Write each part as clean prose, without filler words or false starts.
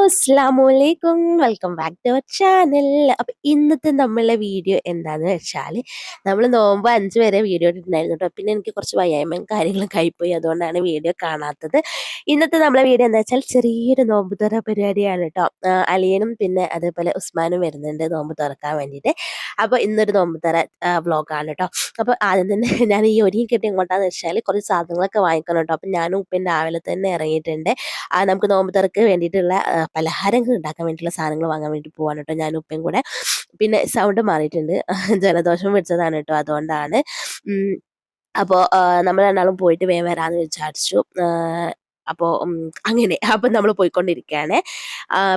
അസ്സലാമലൈക്കും welcome back to our channel. അപ്പൊ ഇന്നത്തെ നമ്മളുടെ വീഡിയോ എന്താന്ന് വെച്ചാൽ നമ്മൾ നോമ്പ് 5 വരെ വീഡിയോ ഇട്ടിട്ടുണ്ടായിരുന്നു കേട്ടോ. പിന്നെ എനിക്ക് കുറച്ച് വയ്യായ്മയും കാര്യങ്ങളൊക്കെ ആയിപ്പോയി, അതുകൊണ്ടാണ് വീഡിയോ കാണാത്തത്. ഇന്നത്തെ നമ്മളെ വീഡിയോ എന്താ വെച്ചാൽ ചെറിയൊരു നോമ്പ് തുറ പരിപാടിയാണ് കേട്ടോ. അലിയനും പിന്നെ അതേപോലെ ഉസ്മാനും വരുന്നുണ്ട് നോമ്പ് തുറക്കാൻ വേണ്ടിയിട്ട്. അപ്പോൾ ഇന്നൊരു നോമ്പ് തുറ വ്ളോഗാണ് കേട്ടോ. അപ്പോൾ ആദ്യം തന്നെ ഞാൻ ഈ ഒരുങ്ങി കെട്ടി എങ്ങോട്ടാന്ന് വെച്ചാൽ കുറച്ച് സാധനങ്ങളൊക്കെ വാങ്ങിക്കണം കേട്ടോ. അപ്പം ഞാനും ഉപ്പയും രാവിലെ തന്നെ ഇറങ്ങിയിട്ടുണ്ട്. നമുക്ക് നോമ്പ് തുറക്ക് വേണ്ടിയിട്ടുള്ള പലഹാരങ്ങൾ ഉണ്ടാക്കാൻ വേണ്ടിയിട്ടുള്ള സാധനങ്ങൾ വാങ്ങാൻ വേണ്ടി പോവാണ് കേട്ടോ, ഞാനും ഉപ്പയും കൂടെ. പിന്നെ സൗണ്ട് മാറിയിട്ടുണ്ട്, ജലദോഷം പിടിച്ചതാണ് കേട്ടോ, അതുകൊണ്ടാണ്. അപ്പോൾ നമ്മൾ രണ്ടാളും പോയിട്ട് വേഗം വരാമെന്ന് വിചാരിച്ചു. അപ്പോൾ അങ്ങനെ അപ്പം നമ്മൾ പോയിക്കൊണ്ടിരിക്കുകയാണ്.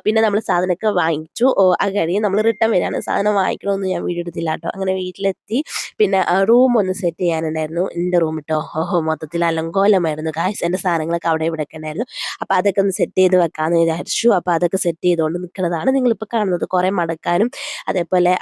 പിന്നെ നമ്മൾ സാധനമൊക്കെ വാങ്ങിച്ചു. അത് കഴിഞ്ഞ് നമ്മൾ റിട്ടേൺ വരികയാണ്. സാധനം വാങ്ങിക്കണമെന്ന് ഞാൻ വീഡിയോ എടുത്തില്ല കേട്ടോ. അങ്ങനെ വീട്ടിലെത്തി. പിന്നെ റൂം ഒന്ന് സെറ്റ് ചെയ്യാനുണ്ടായിരുന്നു, എൻ്റെ റൂം കേട്ടോ. മൊത്തത്തിൽ അലങ്കോലമായിരുന്നു ഗായ്സ്. എൻ്റെ സാധനങ്ങളൊക്കെ അവിടെ ഇവിടെ ഒക്കെ ഉണ്ടായിരുന്നു. അപ്പോൾ അതൊക്കെ ഒന്ന് സെറ്റ് ചെയ്ത് വെക്കാമെന്ന് വിചാരിച്ചു. അപ്പോൾ അതൊക്കെ സെറ്റ് ചെയ്തുകൊണ്ട് നിൽക്കുന്നതാണ് നിങ്ങളിപ്പോൾ കാണുന്നത്. കുറേ മടക്കാനും അതേപോലെ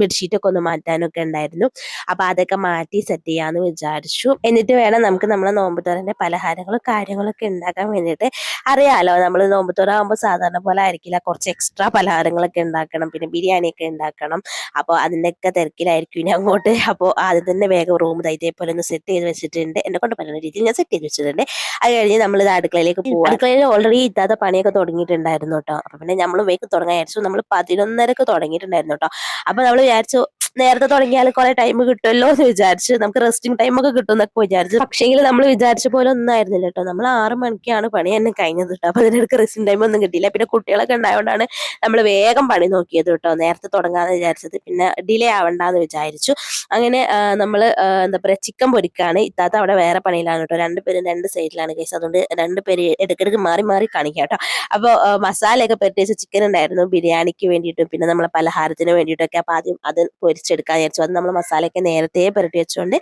ബെഡ്ഷീറ്റൊക്കെ ഒന്ന് മാറ്റാനൊക്കെ ഉണ്ടായിരുന്നു. അപ്പോൾ അതൊക്കെ മാറ്റി സെറ്റ് ചെയ്യാമെന്ന് വിചാരിച്ചു. എന്നിട്ട് വേണം നമുക്ക് നമ്മളെ നോമ്പ് തുറൻ്റെ പലഹാരങ്ങളും കാര്യങ്ങളൊക്കെ ഉണ്ടാക്കാൻ വേണ്ടിയിട്ട്. അറിയാലോ, നമ്മൾ നോമ്പ് തുറ ആകുമ്പോൾ സാധാരണ പോലെ ആയിരിക്കില്ല, കുറച്ച് എക്സ്ട്രാ പലഹാരങ്ങളൊക്കെ ഉണ്ടാക്കണം, പിന്നെ ബിരിയാണിയൊക്കെ ഉണ്ടാക്കണം. അപ്പോൾ അതിൻ്റെയൊക്കെ തിരക്കിലായിരിക്കും ഇനി അങ്ങോട്ട്. അപ്പോൾ ആദ്യം തന്നെ വേഗം റൂം ഇതേപോലെ ഒന്ന് സെറ്റ് ചെയ്ത് വെച്ചിട്ടുണ്ട്. എന്നെ കൊണ്ട് പറ്റുന്ന രീതിയിൽ ഞാൻ സെറ്റ് ചെയ്ത് വെച്ചിട്ടുണ്ട്. അത് കഴിഞ്ഞ് നമ്മൾ ഇത് അടുക്കളയിലേക്ക് പോകും. അടുക്കളയിൽ ഓൾറെഡി ഇത്താത്ത പണിയൊക്കെ തുടങ്ങിയിട്ടുണ്ടായിരുന്നു കേട്ടോ. അപ്പൊ പിന്നെ നമ്മൾ വേഗം തുടങ്ങാൻ വിചാരിച്ചു. നമ്മൾ 11:30 തുടങ്ങിയിട്ടുണ്ടായിരുന്നു കേട്ടോ. അപ്പൊ നമ്മൾ വിചാരിച്ചു നേരത്തെ തുടങ്ങിയാൽ കുറെ ടൈം കിട്ടുമല്ലോ എന്ന് വിചാരിച്ചു, നമുക്ക് റെസ്റ്റിംഗ് ടൈം ഒക്കെ കിട്ടും എന്നൊക്കെ വിചാരിച്ചു. പക്ഷേങ്കിൽ നമ്മൾ വിചാരിച്ച പോലെ ഒന്നും ആയിരുന്നില്ല കേട്ടോ. നമ്മൾ 6 മണിക്കാണ് പണി തന്നെ കഴിഞ്ഞത് കേട്ടോ. അപ്പൊ അതിനിടയ്ക്ക് റെസ്റ്റിംഗ് ടൈം ഒന്നും കിട്ടിയില്ല. പിന്നെ കുട്ടികളൊക്കെ ഉണ്ടായതുകൊണ്ടാണ് നമ്മൾ വേഗം പണി നോക്കിയത് കേട്ടോ, നേരത്തെ തുടങ്ങാന്ന് വിചാരിച്ചത്. പിന്നെ ഡിലേ ആവണ്ടെന്ന് വിചാരിച്ചു. അങ്ങനെ നമ്മൾ എന്താ പറയുക, ചിക്കൻ പൊരിക്കാണ്. ഇത്താത്ത അവിടെ വേറെ പണിയിലാണ് കേട്ടോ. രണ്ടുപേരും രണ്ട് സൈഡിലാണ് കേസ്, അതുകൊണ്ട് രണ്ടുപേര് ഇടയ്ക്കിടയ്ക്ക് മാറി മാറി കാണിക്കാം കേട്ടോ. അപ്പോൾ മസാലയൊക്കെ പെരട്ടിച്ച ചിക്കൻ ഉണ്ടായിരുന്നു ബിരിയാണിക്ക് വേണ്ടിയിട്ടും പിന്നെ നമ്മളെ പലഹാരത്തിന് വേണ്ടിയിട്ടൊക്കെ. അപ്പോൾ ആദ്യം അത് പൊരിച്ചെടുക്കാൻ വിചാരിച്ചു. അത് നമ്മൾ മസാലയൊക്കെ നേരത്തെ പെരട്ടി വെച്ചുകൊണ്ട്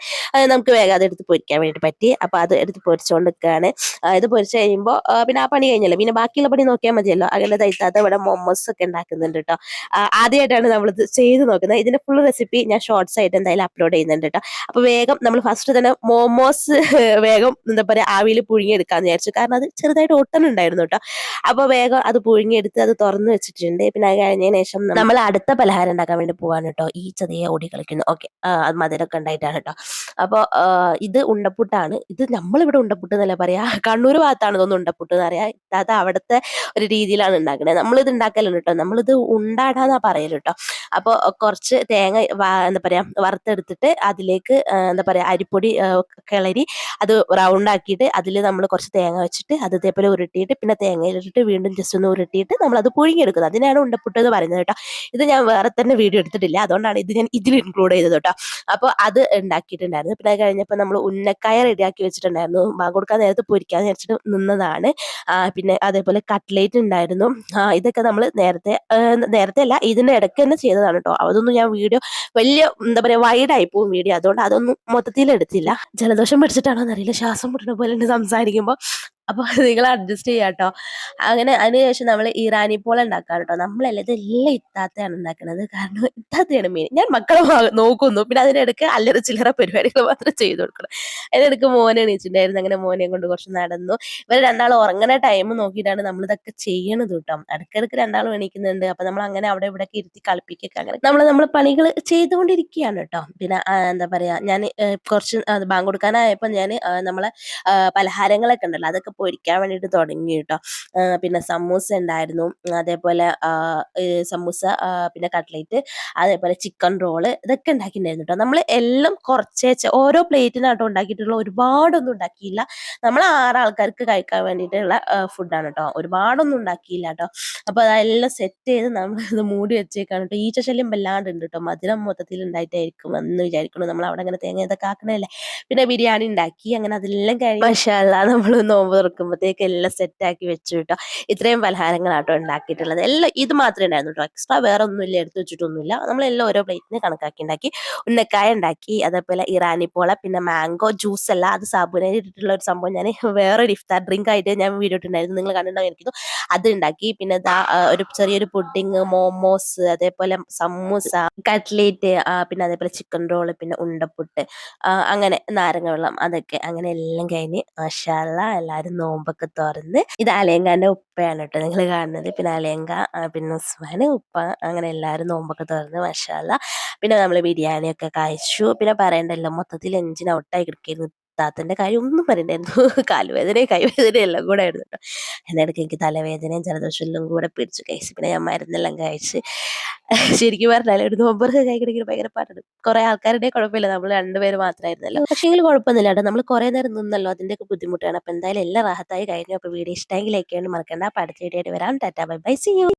നമുക്ക് വേഗം അത് എടുത്ത് പൊരിക്കാൻ വേണ്ടി പറ്റി. അപ്പോൾ അത് എടുത്ത് പൊരിച്ചുകൊണ്ട് നിൽക്കുകയാണ്. ഇത് പൊരിച്ച് കഴിയുമ്പോൾ പിന്നെ ആ പണി കഴിഞ്ഞല്ലോ, പിന്നെ ബാക്കിയുള്ള പണി നോക്കിയാൽ മതിയല്ലോ. അങ്ങനെ തയ്ത്താത്ത ഇവിടെ മൊമോസ് ഒക്കെ ഉണ്ടാക്കുന്നുണ്ട് കേട്ടോ. ആദ്യമായിട്ടാണ് നമ്മളിത് ചെയ്ത് നോക്കുന്നത്. ഇതിന്റെ ഫുൾ റെസിപ്പി ഞാൻ ഷോർട്സ് ആയിട്ട് എന്തായാലും അപ്ലോഡ് ചെയ്യുന്നുണ്ട് കേട്ടോ. അപ്പോൾ വേഗം നമ്മൾ ഫസ്റ്റ് തന്നെ മോമോസ് വേഗം എന്താ പറയുക ആവിയിൽ പുഴുങ്ങിയെടുക്കാന്ന് വിചാരിച്ചു, കാരണം അത് ചെറുതായിട്ട് ഒട്ടനുണ്ടായിരുന്നു കേട്ടോ. അപ്പോൾ വേഗം അത് പുഴുങ്ങിയെടുത്ത് അത് തുറന്ന് വെച്ചിട്ടുണ്ട്. പിന്നെ അത് കഴിഞ്ഞതിന് ശേഷം നമ്മൾ അടുത്ത പലഹാരം ഉണ്ടാക്കാൻ വേണ്ടി പോവാണ് കേട്ടോ. ഈ ചെറിയ ഓടി കളിക്കുന്നു, ഓക്കെ, അത് മധുരമൊക്കെ ഉണ്ടായിട്ടാണ് കേട്ടോ. അപ്പോൾ ഇത് ഉണ്ടപ്പുട്ടാണ്. ഇത് നമ്മളിവിടെ ഉണ്ടപ്പുട്ട് എന്നല്ല പറയാ, കണ്ണൂർ ഭാഗത്താണ് ഇതൊന്നും ഉണ്ടപ്പുട്ട് എന്ന് പറയാ. അത് അവിടുത്തെ ഒരു രീതിയിലാണ് ഉണ്ടാക്കുന്നത്. നമ്മളിത് ഉണ്ടാക്കലുണ്ട് കേട്ടോ, നമ്മളിത് ഉണ്ടാടാന്നാ പറയല് കേട്ടോ. അപ്പോൾ കുറച്ച് തേങ്ങ എന്താ പറയാ വറുത്തെടുത്തിട്ട് അതിലേക്ക് എന്താ പറയാ അരിപ്പൊടി കിളരി അത് റൗണ്ട് ആക്കിയിട്ട് അതിൽ നമ്മൾ കുറച്ച് തേങ്ങ വെച്ചിട്ട് അത് ഇതേപോലെ ഉരുട്ടിയിട്ട് പിന്നെ തേങ്ങയിലിട്ടിട്ട് വീണ്ടും ജസ്റ്റ് ഒന്ന് ഉരുട്ടിയിട്ട് നമ്മൾ അത് പുഴുങ്ങിയെടുക്കുന്നത്. അതിനാണ് ഉണ്ടപ്പുട്ട് എന്ന് പറയുന്നത് കേട്ടോ. ഇത് ഞാൻ വേറെ തന്നെ വീഡിയോ എടുത്തിട്ടില്ല, അതുകൊണ്ടാണ് ഇത് ഞാൻ ഇതിൽ ഇൻക്ലൂഡ് ചെയ്തത് കേട്ടോ. അപ്പോൾ അത് ഉണ്ടാക്കിയിട്ടുണ്ടായിരുന്നു. പിന്നെ അത് കഴിഞ്ഞപ്പോൾ നമ്മൾ ഉന്നക്കായ റെഡിയാക്കി വെച്ചിട്ടുണ്ടായിരുന്നു. ബാങ്ക് കൊടുക്കാൻ നേരത്ത് പൊരിക്കാൻ വെച്ചിട്ട് നിന്നതാണ്. പിന്നെ അതേപോലെ കട്ട്ലേറ്റ് ഉണ്ടായിരുന്നു. ഇതൊക്കെ നമ്മൾ നേരത്തെ അല്ല, ഇതിന്റെ ഇടയ്ക്ക് തന്നെ ചെയ്തതാണ് കേട്ടോ. അതൊന്നും ഞാൻ വീഡിയോ വലിയ എന്താ പറയാ വൈഡായി പോകും വീഡിയോ, അതുകൊണ്ട് അതൊന്നും മൊത്തത്തിൽ എടുത്തില്ല. ജലദോഷം പിടിച്ചിട്ടാണോ എന്നറിയില്ല, ശ്വാസം മുട്ടുന്ന പോലെ ഉണ്ട് സംസാരിക്കുമ്പോൾ. അപ്പോൾ നിങ്ങൾ അഡ്ജസ്റ്റ് ചെയ്യാം കേട്ടോ. അങ്ങനെ അതിനുശേഷം നമ്മൾ ഇറാനി പോള ഉണ്ടാക്കാം കേട്ടോ. നമ്മളല്ല, ഇതെല്ലാം ഇത്താത്തയാണ് ഉണ്ടാക്കുന്നത്, കാരണം ഇത്താത്തയാണ് മെയിൻ. ഞാൻ മക്കളെ നോക്കുന്നു, പിന്നെ അതിനിടയ്ക്ക് അല്ലറ ചില്ലറ പരിപാടികൾ മാത്രം ചെയ്തു കൊടുക്കണം. അതിനിടയ്ക്ക് മോനെ എണീച്ചിട്ടുണ്ടായിരുന്നു. അങ്ങനെ മോനെയും കൊണ്ട് കുറച്ച് നടന്നു. ഇവർ രണ്ടാളും ഉറങ്ങുന്ന ടൈം നോക്കിയിട്ടാണ് നമ്മളിതൊക്കെ ചെയ്യണത് കേട്ടോ. ഇടയ്ക്കിടയ്ക്ക് രണ്ടാളും എണീക്കുന്നുണ്ട്. അപ്പൊ നമ്മൾ അങ്ങനെ അവിടെ ഇവിടെ ഇരുത്തി കളിപ്പിക്കൊക്കെ അങ്ങനെ നമ്മൾ പണികൾ ചെയ്തുകൊണ്ടിരിക്കുകയാണ് കേട്ടോ. പിന്നെ എന്താ പറയാ, ഞാൻ കുറച്ച് ബാങ്ക് കൊടുക്കാനായപ്പോൾ ഞാൻ നമ്മളെ പലഹാരങ്ങളൊക്കെ ഉണ്ടല്ലോ അതൊക്കെ പൊരിക്കാൻ വേണ്ടിയിട്ട് തുടങ്ങി കേട്ടോ. പിന്നെ സമൂസ ഉണ്ടായിരുന്നു, അതേപോലെ സമൂസ, പിന്നെ കട്ട്ലേറ്റ്, അതേപോലെ ചിക്കൻ റോള്, ഇതൊക്കെ ഉണ്ടാക്കിയിട്ടുണ്ടായിരുന്നു കേട്ടോ. നമ്മൾ എല്ലാം കുറച്ചേച്ച് ഓരോ പ്ലേറ്റിനാട്ടോ ഉണ്ടാക്കിയിട്ടുള്ള, ഒരുപാടൊന്നും ഉണ്ടാക്കിയില്ല. നമ്മൾ 6 ആൾക്കാർക്ക് കഴിക്കാൻ വേണ്ടിയിട്ടുള്ള ഫുഡാണ് കേട്ടോ, ഒരുപാടൊന്നും ഉണ്ടാക്കിയില്ല കേട്ടോ. അപ്പോൾ അതെല്ലാം സെറ്റ് ചെയ്ത് നമ്മൾ ഇത് മൂടി വെച്ചേക്കാണ് കേട്ടോ. ഈച്ച ശല്യം വല്ലാണ്ട് ഉണ്ട് കേട്ടോ. മധുരം മൊത്തത്തിൽ ഉണ്ടായിട്ടായിരിക്കും എന്ന് വിചാരിക്കണം. നമ്മൾ അവിടെ അങ്ങനെ തേങ്ങ ഇതൊക്കെ ആക്കണല്ലേ. പിന്നെ ബിരിയാണി ഉണ്ടാക്കി. അങ്ങനെ അതെല്ലാം കഴിഞ്ഞ് മാഷാ അല്ലാ നമ്മൾ നോമ്പ് തുറക്കുമ്പോഴത്തേക്ക് എല്ലാം സെറ്റാക്കി വെച്ചു കേട്ടോ. ഇത്രയും പലഹാരങ്ങളാട്ടോ ഉണ്ടാക്കിയിട്ടുള്ളത്. എല്ലാം ഇത് മാത്രമേ ഉണ്ടായിരുന്നു കേട്ടോ, എക്സ്ട്രാ വേറെ ഒന്നുമില്ല, എടുത്ത് വെച്ചിട്ടൊന്നുമില്ല. നമ്മളെല്ലാം ഓരോ പ്ലേറ്റിന് കണക്കാക്കി ഉണ്ടാക്കി. ഉന്നക്കായ ഉണ്ടാക്കി, അതേപോലെ ഇറാനി പോള, പിന്നെ മാംഗോ ജ്യൂസ് അല്ല, അത് സാബുനരി ഇട്ടിട്ടുള്ള ഒരു സംഭവം ഞാൻ വേറൊരു ഇഫ്താർ ഡ്രിങ്ക് ആയിട്ട് ഞാൻ വീഡിയോ ഇട്ടുണ്ടായിരുന്നു, നിങ്ങൾ കണ്ടിട്ടുണ്ടായിരിക്കുന്നു. അത് ഉണ്ടാക്കി. പിന്നെ ഒരു ചെറിയൊരു പുഡിങ്, മോമോസ്, അതേപോലെ സമൂസ, കട്ട്ലേറ്റ്, പിന്നെ അതേപോലെ ചിക്കൻ റോള്, പിന്നെ ഉണ്ടപ്പുട്ട്, അങ്ങനെ നാരങ്ങ വെള്ളം, അതൊക്കെ അങ്ങനെ എല്ലാം കഴിഞ്ഞ് മാഷാ അല്ലാ എല്ലാവരും എല്ലാവരും നോമ്പൊക്കെ തുറന്ന്. ഇത് അലയങ്കാന്റെ ഉപ്പയാണ് കേട്ടോ നിങ്ങൾ കാണുന്നത്. പിന്നെ അലയങ്ക, പിന്നെ ഉസ്മാന്, ഉപ്പ, അങ്ങനെ എല്ലാവരും നോമ്പൊക്കെ തുറന്ന് മാഷാ അല്ലാ. പിന്നെ നമ്മൾ ബിരിയാണിയൊക്കെ കഴിച്ചു. പിന്നെ പറയണ്ടല്ലോ, മൊത്തത്തിൽ എഞ്ചിൻ ഔട്ടായി കിടക്കായിരുന്നു. താത്തന്റെ കാര്യം ഒന്നും പറയണ്ടായിരുന്നു. കാലുവേദനയും കൈവേദനയും എല്ലാം കൂടെ ആയിരുന്നു കേട്ടോ. അതിനിടയ്ക്ക് എനിക്ക് തലവേദനയും ജലദോഷം എല്ലാം കൂടെ പിടിച്ചു കഴിച്ചു. പിന്നെ ഞാൻ മരുന്നെല്ലാം കഴിച്ച് ശരിക്കും പറഞ്ഞാൽ ഒരു നോമ്പൊക്കെ കഴിക്കണമെങ്കിൽ ഭയങ്കര പാടാണ്. കുറെ ആൾക്കാരുടെ കുഴപ്പമില്ല, നമ്മൾ രണ്ടുപേര് മാത്രമായിരുന്നല്ലോ. പക്ഷേങ്കിൽ കുഴപ്പമൊന്നുമില്ല കേട്ടോ, നമ്മൾ കുറെ നേരം നിന്നല്ലോ, അതിൻ്റെയൊക്കെ ബുദ്ധിമുട്ടാണ്. അപ്പോൾ എന്തായാലും എല്ലാം റാഹത്തായി കഴിഞ്ഞു. അപ്പോൾ വീഡിയോ ഇഷ്ടമെങ്കിൽ ലൈക്ക് ചെയ്യാൻ മറക്കണ്ട. അപ്പോൾ അടുത്ത വീഡിയോ ആയിട്ട് വരാം. Tata bye bye, see U.